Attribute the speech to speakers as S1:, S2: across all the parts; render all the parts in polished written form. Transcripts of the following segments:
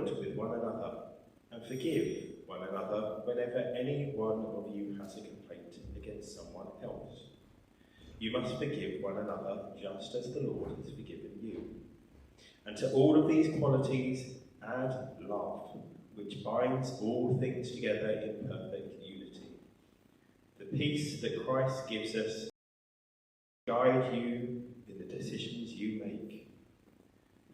S1: kind with one another, and forgive one another whenever any one of you has a complaint against someone else. You must forgive one another just as the Lord has forgiven you. And to all of these qualities add love, which binds all things together in perfect unity. The peace that Christ gives us guide you in the decisions you make.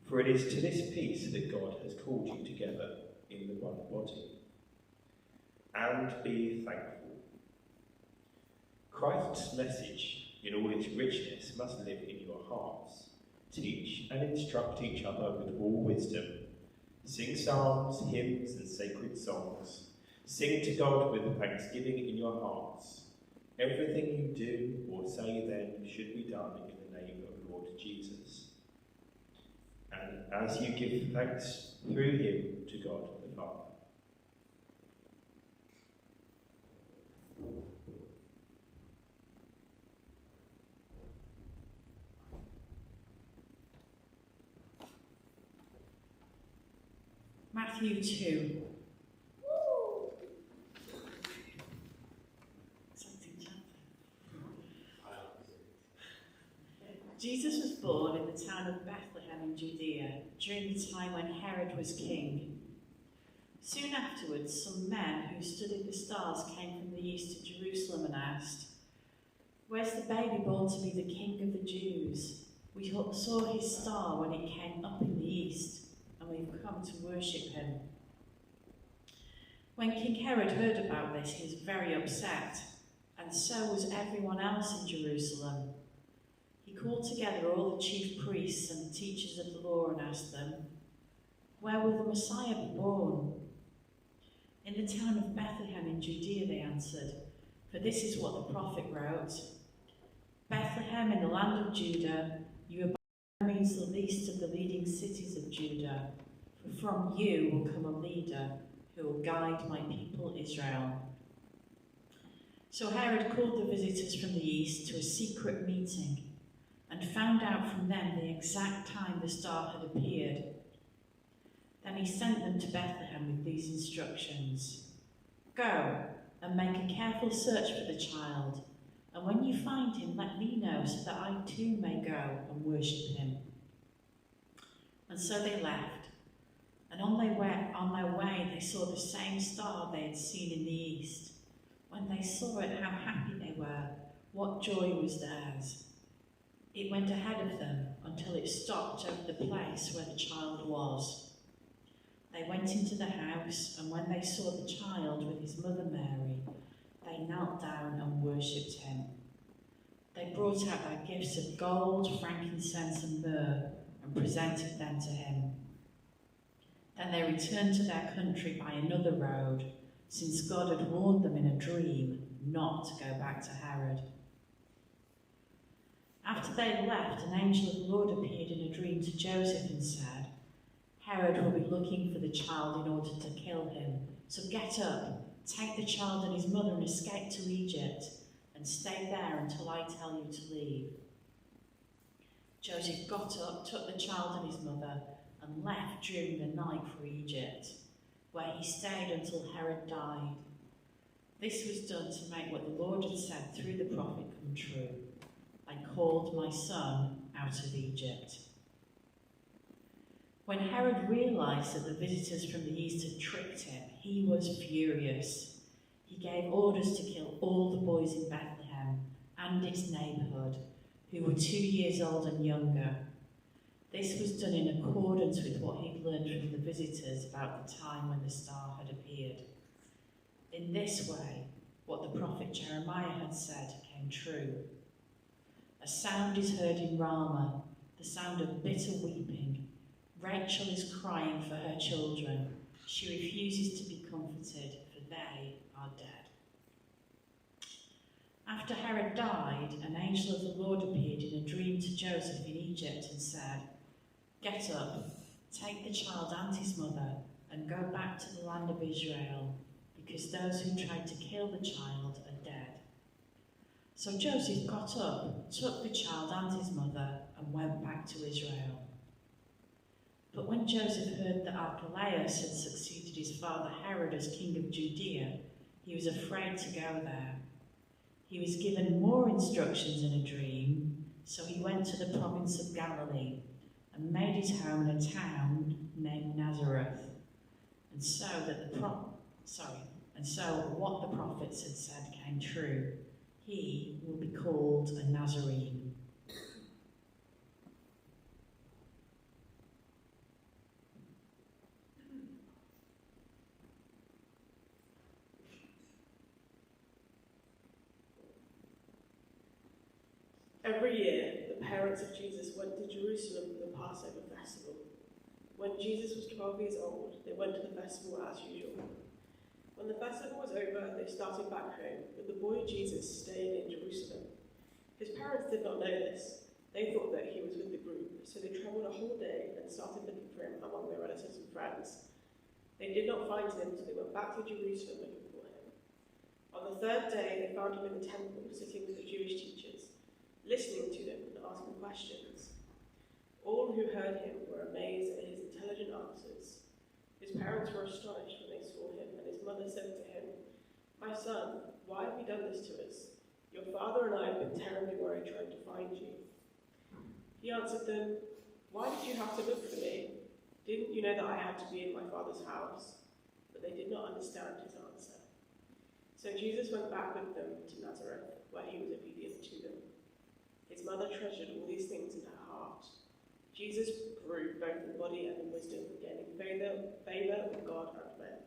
S1: For it is to this peace that God has called you together in the one body. And be thankful. Christ's message, in all its richness, must live in your hearts. Teach and instruct each other with all wisdom. Sing psalms, hymns, and sacred songs. Sing to God with thanksgiving in your hearts. Everything you do or say then should be done in the name of Lord Jesus. And as you give thanks through him to God the Father.
S2: Matthew 2. Jesus was born in the town of Bethlehem in Judea during the time when Herod was king. Soon afterwards, some men who studied the stars came from the east to Jerusalem and asked, "Where's the baby born to be the King of the Jews? We saw his star when it came up in the east, and we've come to worship him." When King Herod heard about this, he was very upset, and so was everyone else in Jerusalem. He called together all the chief priests and the teachers of the law and asked them, "Where will the Messiah be born?" "In the town of Bethlehem in Judea," they answered, "for this is what the prophet wrote. Bethlehem in the land of Judah, you are by no means the least of the leading cities of Judah, for from you will come a leader who will guide my people Israel." So Herod called the visitors from the east to a secret meeting and found out from them the exact time the star had appeared. Then he sent them to Bethlehem with these instructions: "Go and make a careful search for the child, and when you find him, let me know so that I too may go and worship him." And so they left, and on their way they saw the same star they had seen in the east. When they saw it, how happy they were, what joy was theirs. It went ahead of them until it stopped over the place where the child was. They went into the house, and when they saw the child with his mother Mary, they knelt down and worshipped him. They brought out their gifts of gold, frankincense, and myrrh and presented them to him. Then they returned to their country by another road, since God had warned them in a dream not to go back to Herod. After they had left, an angel of the Lord appeared in a dream to Joseph and said, "Herod will be looking for the child in order to kill him. So get up, take the child and his mother and escape to Egypt, and stay there until I tell you to leave." Joseph got up, took the child and his mother, and left during the night for Egypt, where he stayed until Herod died. This was done to make what the Lord had said through the prophet come true: "I called my son out of Egypt." When Herod realised that the visitors from the east had tricked him, he was furious. He gave orders to kill all the boys in Bethlehem and its neighbourhood who were 2 years old and younger. This was done in accordance with what he'd learned from the visitors about the time when the star had appeared. In this way, what the prophet Jeremiah had said came true. "A sound is heard in Ramah, the sound of bitter weeping. Rachel is crying for her children. She refuses to be comforted, for they are dead." After Herod died, an angel of the Lord appeared in a dream to Joseph in Egypt and said, "Get up, take the child and his mother, and go back to the land of Israel, because those who tried to kill the child are dead." So Joseph got up, took the child and his mother, and went back to Israel. But when Joseph heard that Archelaus had succeeded his father Herod as king of Judea, he was afraid to go there. He was given more instructions in a dream, so he went to the province of Galilee and made his home in a town named Nazareth. And so what the prophets had said came true. He will be called a Nazarene.
S3: Every year, the parents of Jesus went to Jerusalem for the Passover festival. When Jesus was 12 years old, they went to the festival as usual. When the festival was over, they started back home, but the boy Jesus stayed in Jerusalem. His parents did not know this. They thought that he was with the group, so they travelled a whole day and started looking for him among their relatives and friends. They did not find him, so they went back to Jerusalem looking for him. On the third day, they found him in the temple, sitting with the Jewish teachers, listening to them and asking questions. All who heard him were amazed at his intelligent answers. His parents were astonished when they saw him, and his mother said to him, "My son, why have you done this to us? Your father and I have been terribly worried trying to find you." He answered them, "Why did you have to look for me? Didn't you know that I had to be in my father's house?" But they did not understand his answer. So Jesus went back with them to Nazareth, where he was obedient to them. His mother treasured all these things in her heart. Jesus grew both in body and in wisdom, gaining favour with God and men.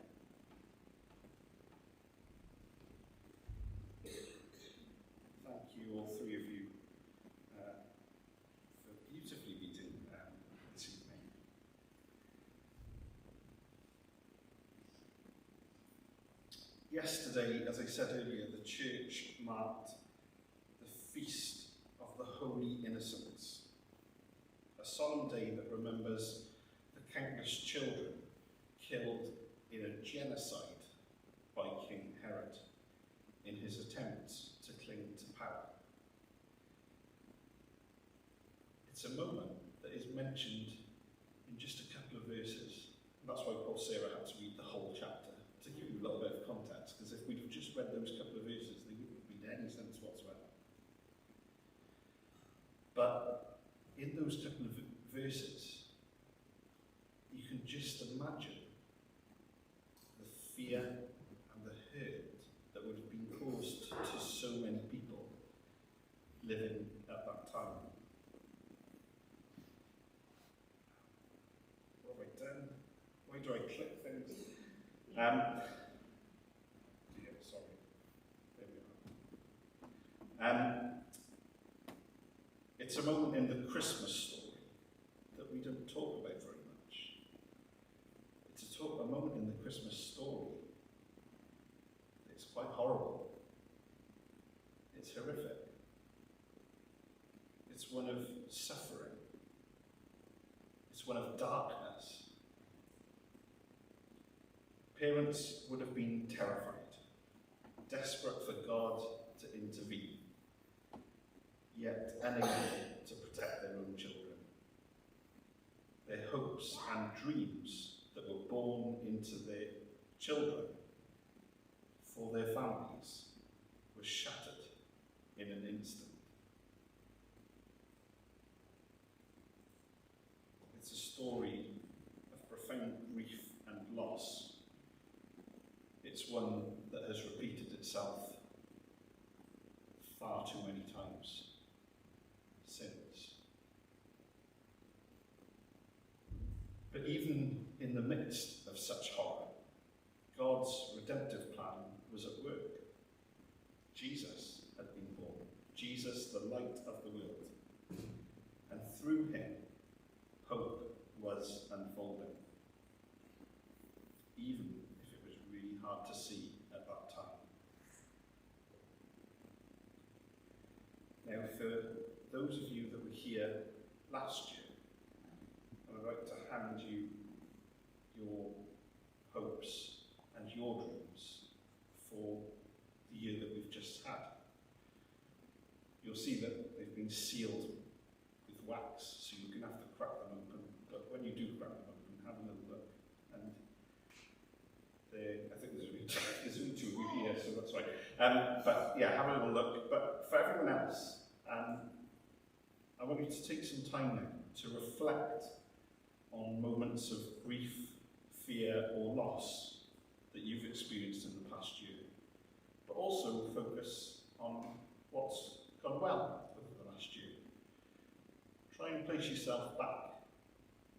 S4: Thank you, all three of you, for beautifully reading this evening. Yesterday, as I said earlier, the church marked the Feast of the Holy Innocents, a solemn day that remembers the countless children killed in a genocide by King Herod in his attempts to cling to power. It's a moment that is mentioned in just a couple of verses. And that's why Paul Sarah had to read the whole chapter, to give you a little bit of context, because if we'd have just read those couple of verses, they wouldn't have made any sense whatsoever. But in those couple of verses, you can just imagine the fear and the hurt that would have been caused to so many people living at that time. What have I done? Why do I click things? Yeah, sorry. There we are. It's a moment in the Christmas story that we don't talk about very much. It's a moment in the Christmas story that's quite horrible. It's horrific. It's one of suffering. It's one of darkness. Parents would have been terrified, desperate for God to intervene, yet unable to protect their own children. Their hopes and dreams that were born into their children for their families were shattered in an instant. It's a story of profound grief and loss. It's one that has repeated itself far too many times since. But even in the midst of such horror, God's redemptive plan was at work. Jesus had been born. Jesus, the light of the world. And through him, hope was unfolding. Even if it was really hard to see at that time. Now, for those of you that were here last year, I would like to hand you your hopes and your dreams for the year that we've just had. You'll see that they've been sealed with wax, so you're going to have to crack them open. But when you do crack them I think there's only two of you here, so that's right. But yeah, have a little look. But for everyone else, I want you to take some time now to reflect on moments of grief, fear, or loss that you've experienced in the past year. But also focus on what's gone well over the last year. Try and place yourself back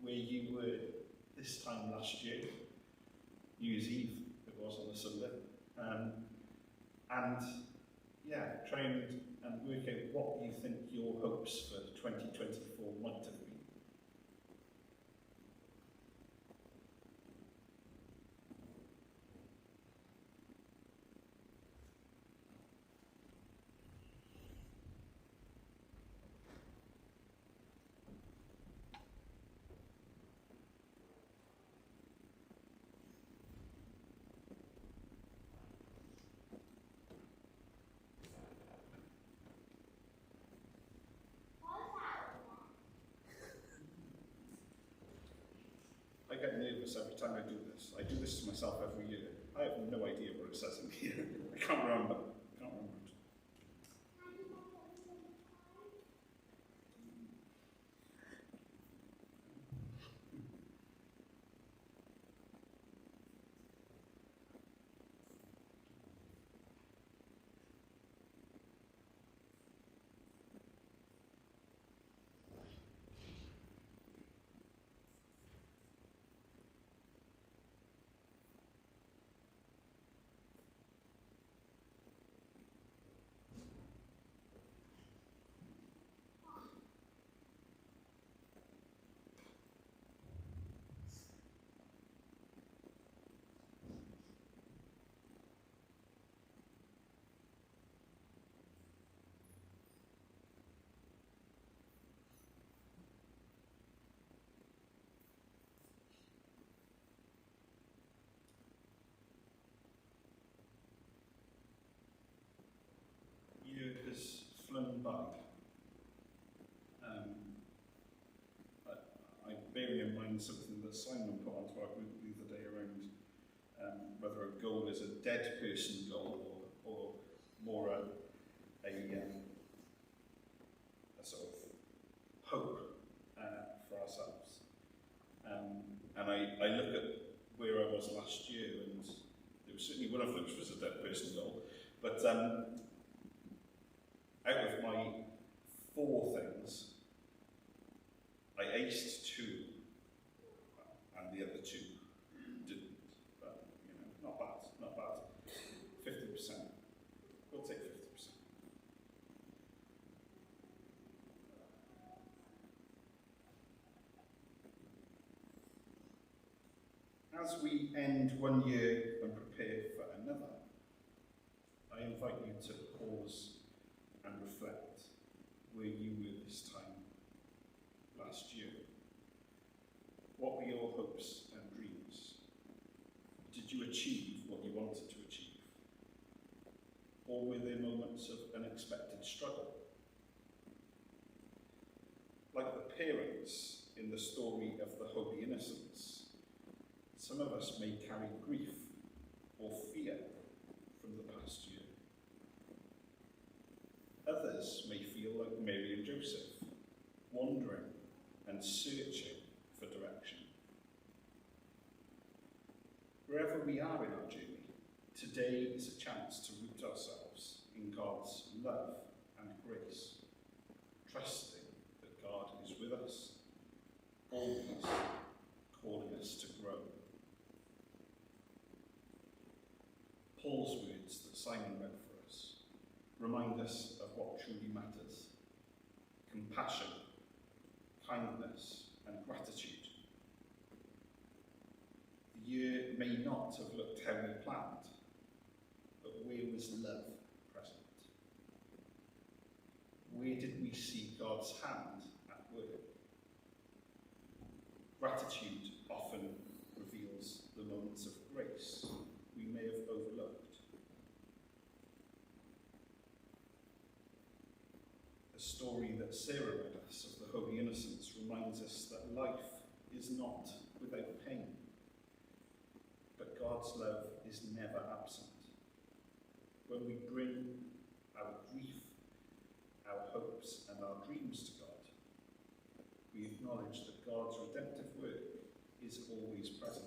S4: where you were this time last year. New Year's Eve, it was on a Sunday. And yeah, try and work out what you think your hopes for 2024 might have been. I get nervous every time I do this. I do this to myself every year. I have no idea what it says in here. I can't remember. it. Year has flown by. I bear in mind something that Simon put onto our group the other day around whether a goal is a dead person goal or more a sort of hope for ourselves. And I look at where I was last year, and there was certainly one of those was a dead person goal. But out of my 4 things, I aced 2, and the other 2 didn't. But, not bad. 50%. We'll take 50%. As we end one year and prepare for another, I invite you to pause and reflect where you were this time last year. What were your hopes and dreams? Did you achieve what you wanted to achieve? Or were there moments of unexpected struggle? Like the parents in the story of the Holy Innocents, some of us may carry grief or fear from the past year. Others may feel like Mary and Joseph, wandering and searching for direction. Wherever we are in our journey, today is a chance to root ourselves in God's love and grace, trusting that God is with us, always calling us to grow. Paul's words that Simon read for us remind us of what truly matters: compassion, kindness, and gratitude. The year may not have looked how we planned, but where was love present? Where did we see God's hand at work? Gratitude often reveals the moments of grace we may have overlooked. The story that Sarah read us of the Holy Innocents reminds us that life is not without pain, but God's love is never absent. When we bring our grief, our hopes and our dreams to God, we acknowledge that God's redemptive work is always present,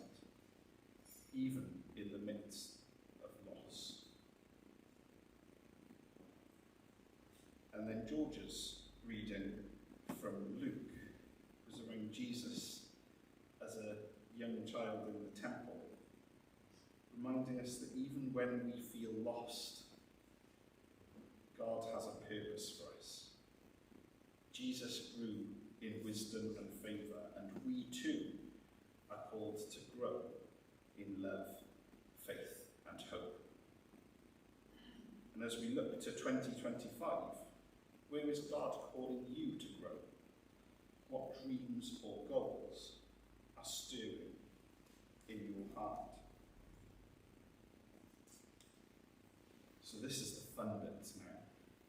S4: even in the midst of loss. And then George's reading from Luke was around Jesus as a young child in the temple, reminding us that even when we feel lost, God has a purpose for us. Jesus grew in wisdom and favour, and we too are called to grow in love, faith and hope. And as we look to 2025, where is God calling you to grow? What dreams or goals are stirring in your heart? So this is the fun bit now.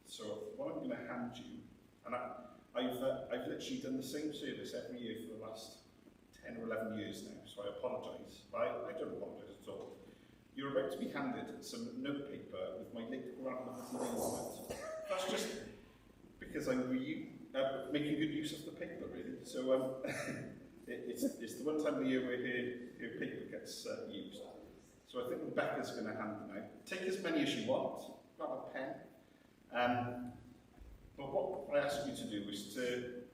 S4: So what I'm going to hand you, and I've literally done the same service every year for the last 10 or 11 years now, so I apologise. But I don't apologise at all. You're about to be handed some notepaper with my late grandmother's name on it. That's just because I'm making good use of the paper, really. So it's the one time of the year where her paper gets used. So I think Rebecca's going to hand them out. Take as many as you want. Grab a pen. But what I ask you to do is to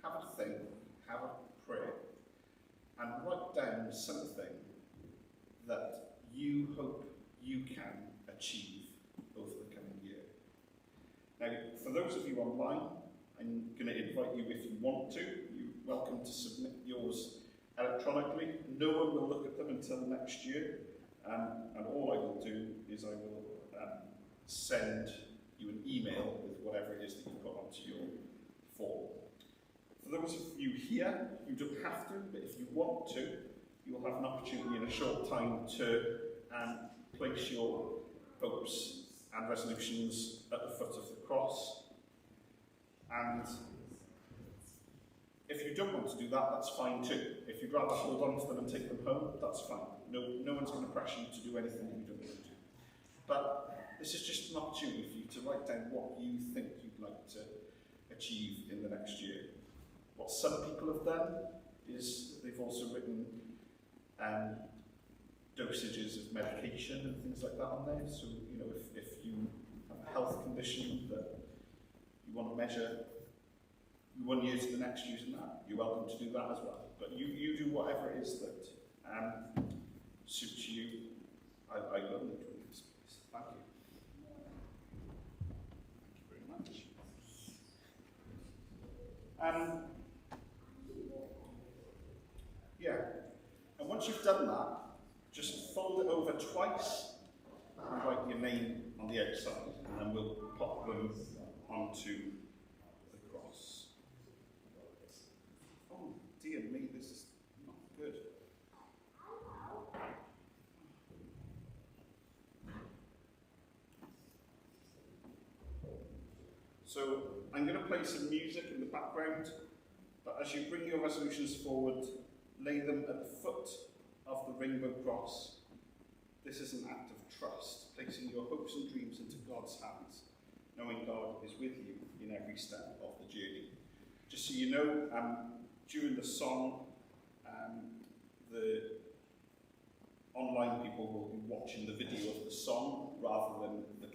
S4: have a think, have a prayer, and write down something that you hope you can achieve over the coming year. Now, for those of you online, I'm going to invite you, if you want to, you're welcome to submit yours electronically. No one will look at them until next year, and all I will do is I will send you an email with whatever it is that you put onto your form. For those of you here, you don't have to, but if you want to, you will have an opportunity in a short time to place your hopes and resolutions at the foot of the cross. And if you don't want to do that, that's fine too. If you'd rather hold on to them and take them home, that's fine. No one's going to pressure you to do anything that you don't want to do. But this is just an opportunity for you to write down what you think you'd like to achieve in the next year. What some people have done is they've also written dosages of medication and things like that on there. So, you know, if you have a health condition that you want to measure 1 year to the next using that, you're welcome to do that as well. But you do whatever it is that suits you. I love it with this place. Thank you. Thank you very much. Yeah, and once you've done that, just fold it over twice and write your name on the outside, and then we'll pop them onto the cross. Oh dear me, this is not good. So I'm going to play some music in the background, but as you bring your resolutions forward, lay them at the foot of the rainbow cross. This is an act of trust, placing your hopes and dreams into God's hands, knowing God is with you in every step of the journey. Just so you know, during the song, the online people will be watching the video of the song rather than the